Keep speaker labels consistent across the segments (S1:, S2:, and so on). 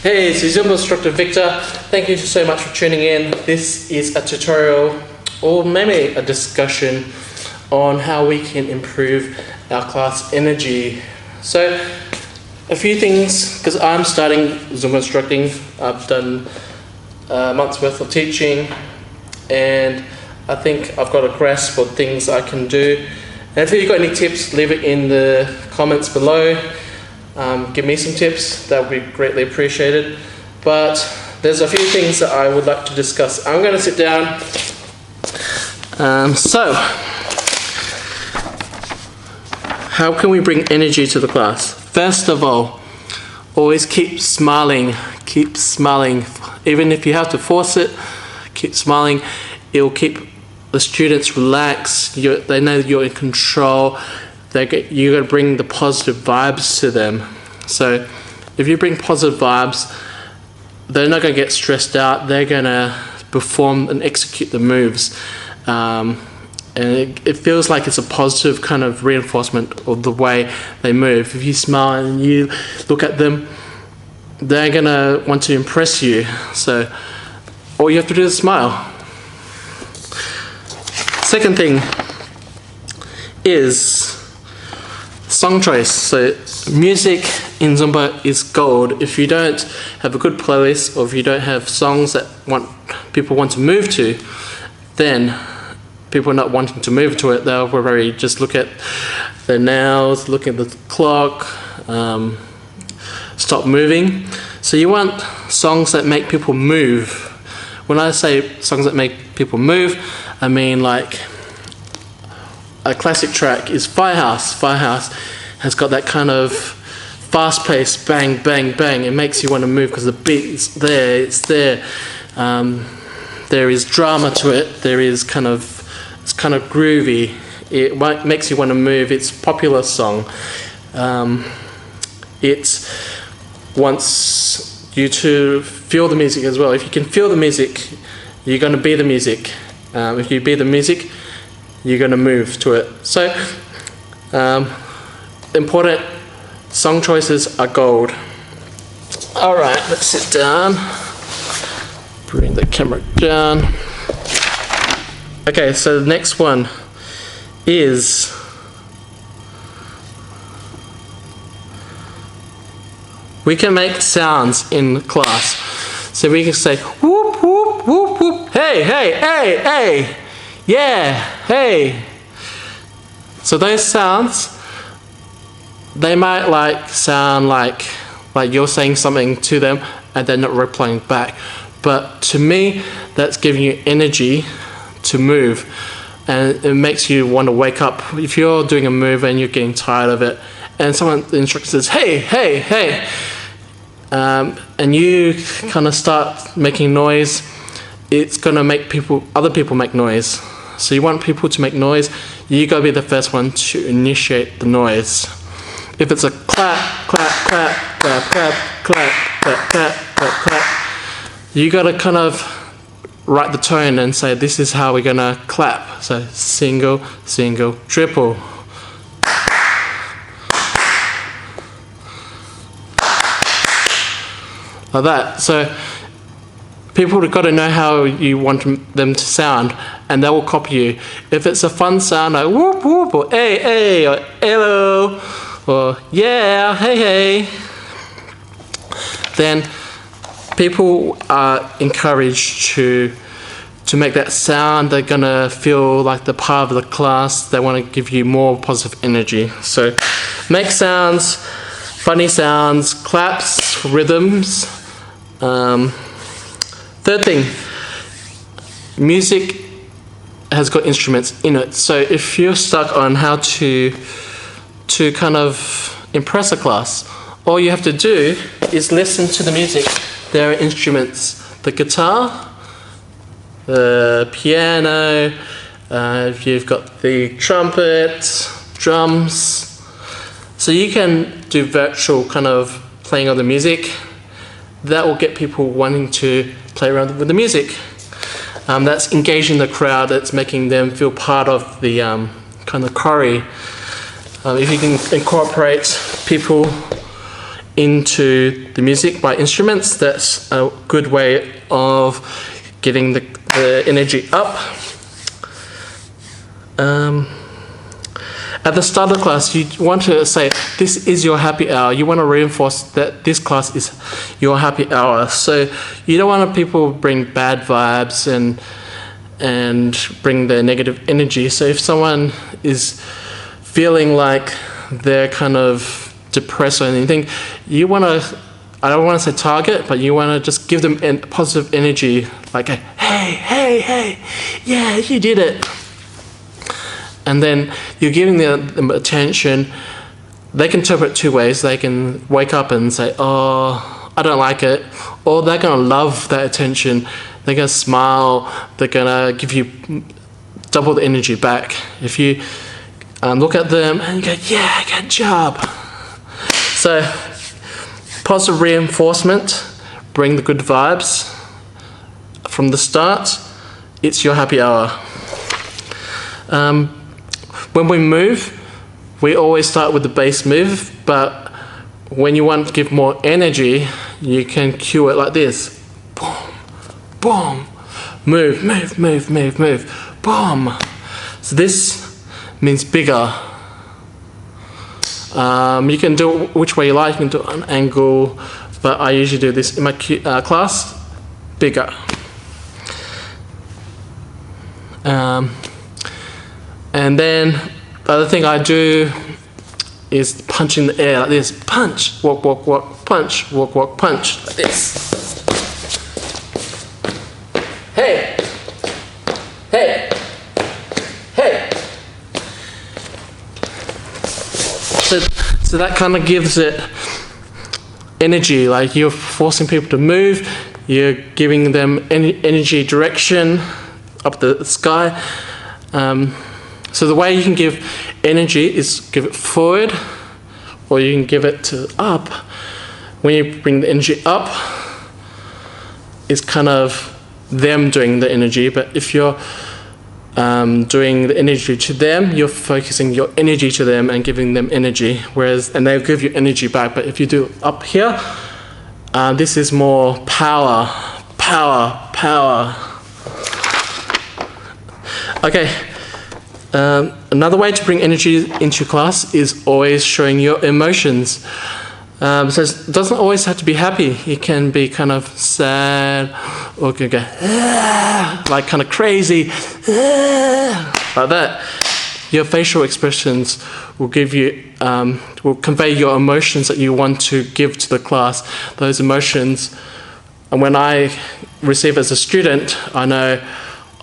S1: Hey, it's Zumba Instructor Victor. Thank you so much for tuning in. This is a tutorial or maybe a discussion on how we can improve our class energy. So, a few things, because I'm starting Zumba instructing. I've done a month's worth of teaching and I think I've got a grasp of things I can do. And if you've got any tips, leave it in the comments below. Give me some tips, that would be greatly appreciated. But there's a few things that I would like to discuss. I'm going to sit down. So, how can we bring energy to the class? First of all, always keep smiling. Keep smiling. Even if you have to force it, keep smiling. It will keep the students relaxed. They know you're in control. You're going to bring the positive vibes to them. So if you bring positive vibes, they're not going to get stressed out. They're going to perform and execute the moves. And it feels like it's a positive kind of reinforcement of the way they move. If you smile and you look at them, they're going to want to impress you. So all you have to do is smile. Second thing is song choice. So music in Zumba is gold. If you don't have a good playlist, or if you don't have songs that people want to move to, then people are not wanting to move to it. They'll probably just look at their nails, look at the clock, stop moving. So you want songs that make people move. When I say songs that make people move, I mean like a classic track is Firehouse. Firehouse has got that kind of fast-paced bang, bang, bang. It makes you want to move because the beat is there. It's there. There is drama to it. It's kind of groovy. It makes you want to move. It's a popular song. It wants you to feel the music as well. If you can feel the music, you're going to be the music. If you be the music, you're going to move to it. So, important song choices are gold. Alright, let's sit down. Bring the camera down. Okay, so the next one is we can make sounds in class. So we can say whoop, whoop, whoop, whoop, hey, hey, hey, hey, yeah, hey. So those sounds, they might sound like you're saying something to them and they're not replying back. But to me, that's giving you energy to move. And it makes you want to wake up. If you're doing a move and you're getting tired of it, and the instructor says, hey, hey, hey, and you kind of start making noise, it's going to make other people make noise. So you want people to make noise, you got to be the first one to initiate the noise. If it's a clap, clap, clap, clap, clap, clap, clap, clap, clap, clap, you got to kind of write the tone and say, this is how we're going to clap. So single, single, triple. Like that. So people have got to know how you want them to sound, and they will copy you. If it's a fun sound like whoop whoop, or hey hey, or hello, or yeah, hey hey, then people are encouraged to make that sound. They're gonna feel like they're part of the class. They want to give you more positive energy. So make sounds, funny sounds, claps, rhythms. Third thing, music has got instruments in it. So if you're stuck on how to kind of impress a class, all you have to do is listen to the music. There are instruments, the guitar, the piano, you've got the trumpet, drums. So you can do virtual kind of playing of the music. That will get people wanting to play around with the music. That's engaging the crowd, that's making them feel part of the kind of choreo. If you can incorporate people into the music by instruments. That's a good way of getting the energy up. At the start of the class, you want to say, this is your happy hour. You want to reinforce that this class is your happy hour. So you don't want people bring bad vibes and bring their negative energy. So if someone is feeling like they're kind of depressed or anything, you want to, I don't want to say target, but you want to just give them positive energy, like, hey, yeah, you did it. And then you're giving them attention. They can interpret it two ways. They can wake up and say, oh, I don't like it. Or they're going to love that attention. They're going to smile. They're going to give you double the energy back. If you look at them and you go, yeah, good job. So positive reinforcement, bring the good vibes. From the start, it's your happy hour. When we move, we always start with the bass move, but when you want to give more energy, you can cue it like this. Boom, boom, move, boom. So this means bigger. You can do it which way you like. You can do it an angle, but I usually do this in my class, bigger. And then the other thing I do is punch in the air like this. Punch, walk, punch, walk, punch, like this. Hey, hey, hey. So that kind of gives it energy, like you're forcing people to move, you're giving them energy direction up the sky. So the way you can give energy is give it forward, or you can give it to up. When you bring the energy up, it's kind of them doing the energy, but if you're doing the energy to them, you're focusing your energy to them and giving them energy, and they'll give you energy back. But if you do up here, this is more power. Okay. Another way to bring energy into class is always showing your emotions. So it doesn't always have to be happy. It can be kind of sad, or it can go like kind of crazy, like that. Your facial expressions will give you, will convey your emotions that you want to give to the class. Those emotions, and when I receive as a student, I know,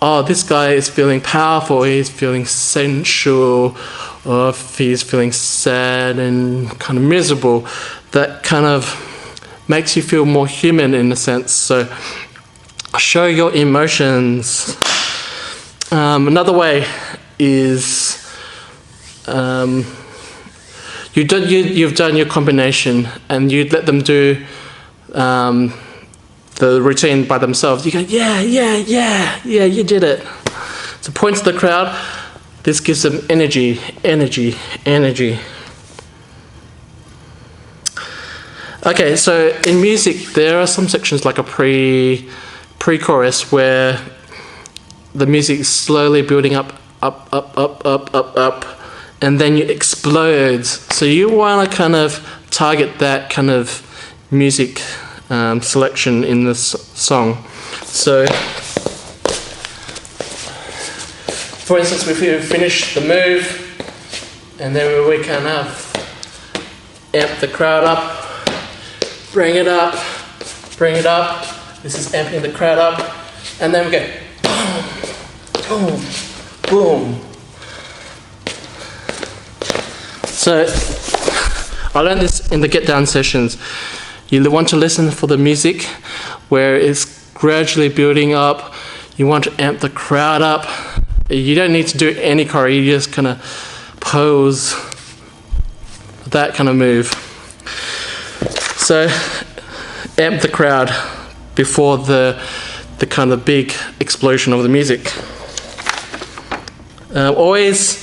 S1: oh, this guy is feeling powerful, he's feeling sensual, or if he's feeling sad and kind of miserable, that kind of makes you feel more human in a sense. So show your emotions. Another way is you've done your combination and you let them do the routine by themselves. You go, yeah, you did it. So point to the crowd. This gives them energy. Okay, so in music, there are some sections like a pre-chorus where the music is slowly building up, and then it explodes. So you want to kind of target that kind of music selection in this song. So, for instance, if we finish the move, and then we kind of amp the crowd up, bring it up. This is amping the crowd up, and then we go boom, boom. So, I learned this in the Get Down sessions. You want to listen for the music where it's gradually building up. You want to amp the crowd up. You don't need to do any choreo, you just kind of pose, that kind of move. So amp the crowd before the kind of big explosion of the music. Always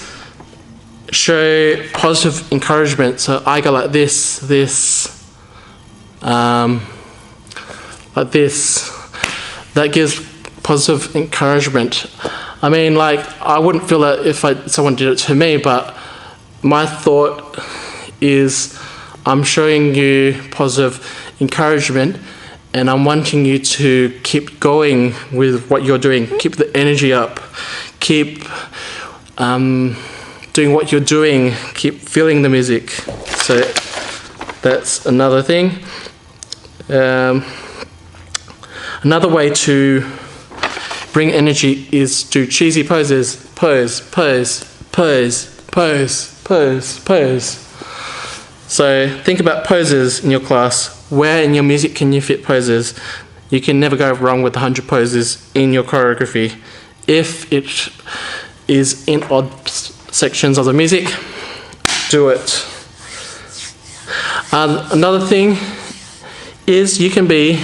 S1: show positive encouragement. So I go like this, like this, that gives positive encouragement. I mean, like, I wouldn't feel that if someone did it to me, but my thought is I'm showing you positive encouragement, and I'm wanting you to keep going with what you're doing. Keep the energy up. Keep doing what you're doing. Keep feeling the music. So that's another thing. Another way to bring energy is do cheesy poses. Pose, pose, pose, pose, pose, pose. So think about poses in your class. Where in your music can you fit poses? You can never go wrong with 100 poses in your choreography. If it is in odd sections of the music, do it. Another thing is you can be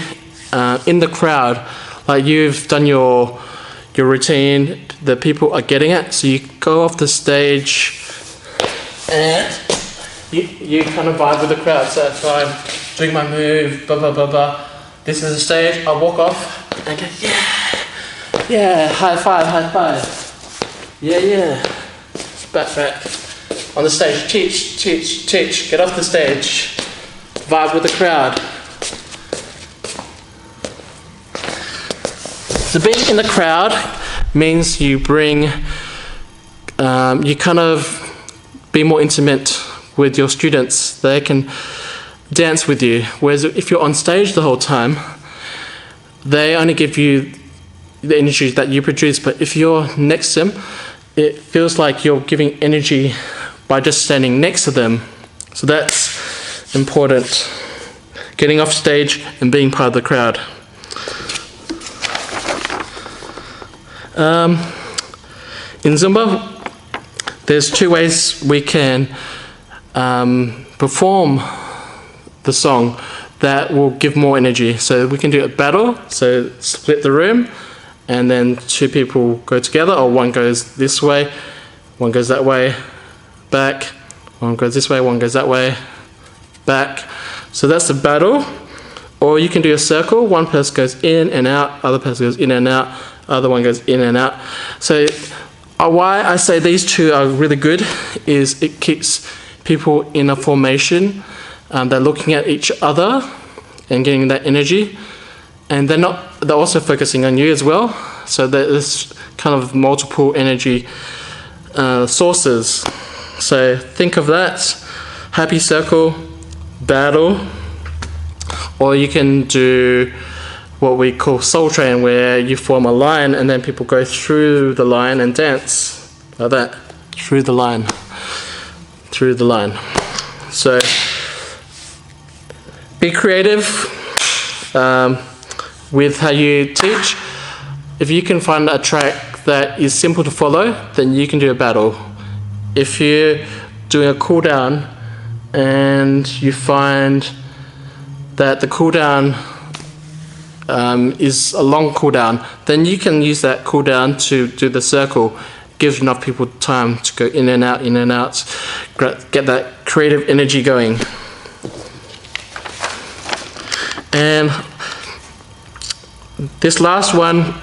S1: in the crowd, like you've done your routine, the people are getting it, so you go off the stage and you kind of vibe with the crowd. So if I'm doing my move, blah blah blah blah, this is the stage, I walk off and go, yeah, high five, yeah, back on the stage, teach, get off the stage, vibe with the crowd. So being in the crowd means you bring, you kind of be more intimate with your students. They can dance with you. Whereas if you're on stage the whole time, they only give you the energy that you produce. But if you're next to them, it feels like you're giving energy by just standing next to them. So that's important. Getting off stage and being part of the crowd. In Zumba, there's two ways we can perform the song that will give more energy. So we can do a battle, so split the room, and then two people go together, or one goes this way, one goes that way, back, one goes this way, one goes that way, back. So that's the battle. Or you can do a circle, one person goes in and out, other person goes in and out, other one goes in and out. So why I say these two are really good is it keeps people in a formation. They're looking at each other and getting that energy, and they're also focusing on you as well. So there's kind of multiple energy sources. So think of that: happy circle, battle, or you can do what we call soul train, where you form a line and then people go through the line and dance like that, through the line. So be creative with how you teach. If you can find a track that is simple to follow, then you can do a battle. If you're doing a cool down and you find that the cool down is a long cooldown, then you can use that cooldown to do the circle. Gives enough people time to go in and out, get that creative energy going. And this last one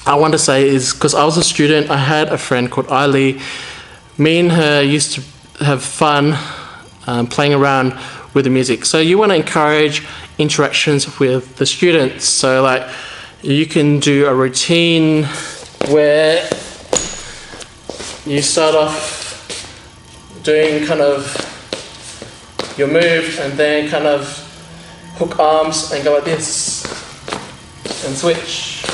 S1: I want to say is, because I was a student, I had a friend called Eileen. Me and her used to have fun playing around with the music. So you want to encourage interactions with the students. So like you can do a routine where you start off doing kind of your move and then kind of hook arms and go like this and switch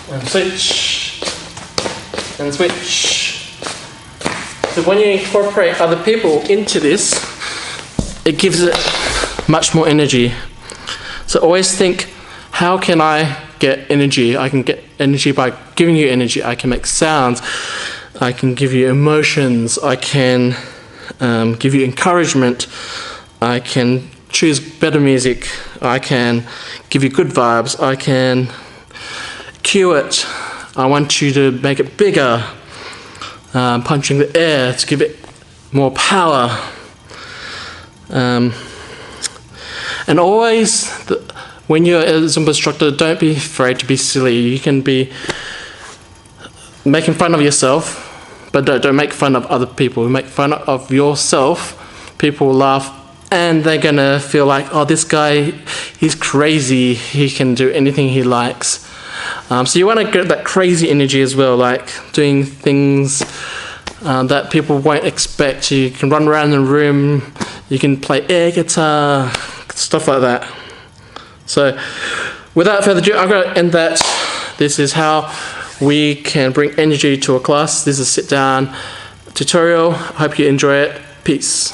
S1: and switch and switch. So when you incorporate other people into this, it gives it much more energy. So always think, how can I get energy? I can get energy by giving you energy. I can make sounds. I can give you emotions. I can give you encouragement. I can choose better music. I can give you good vibes. I can cue it. I want you to make it bigger. Punching the air to give it more power. And always, when you're a Zumba instructor, don't be afraid to be silly. You can be making fun of yourself, but don't make fun of other people. Make fun of yourself. People will laugh, and they're gonna feel like, oh, this guy, he's crazy. He can do anything he likes. So you want to get that crazy energy as well, like doing things that people won't expect. You can run around the room. You can play air guitar, stuff like that. So, without further ado, I'm going to end that. This is how we can bring energy to a class. This is a sit-down tutorial. I hope you enjoy it. Peace.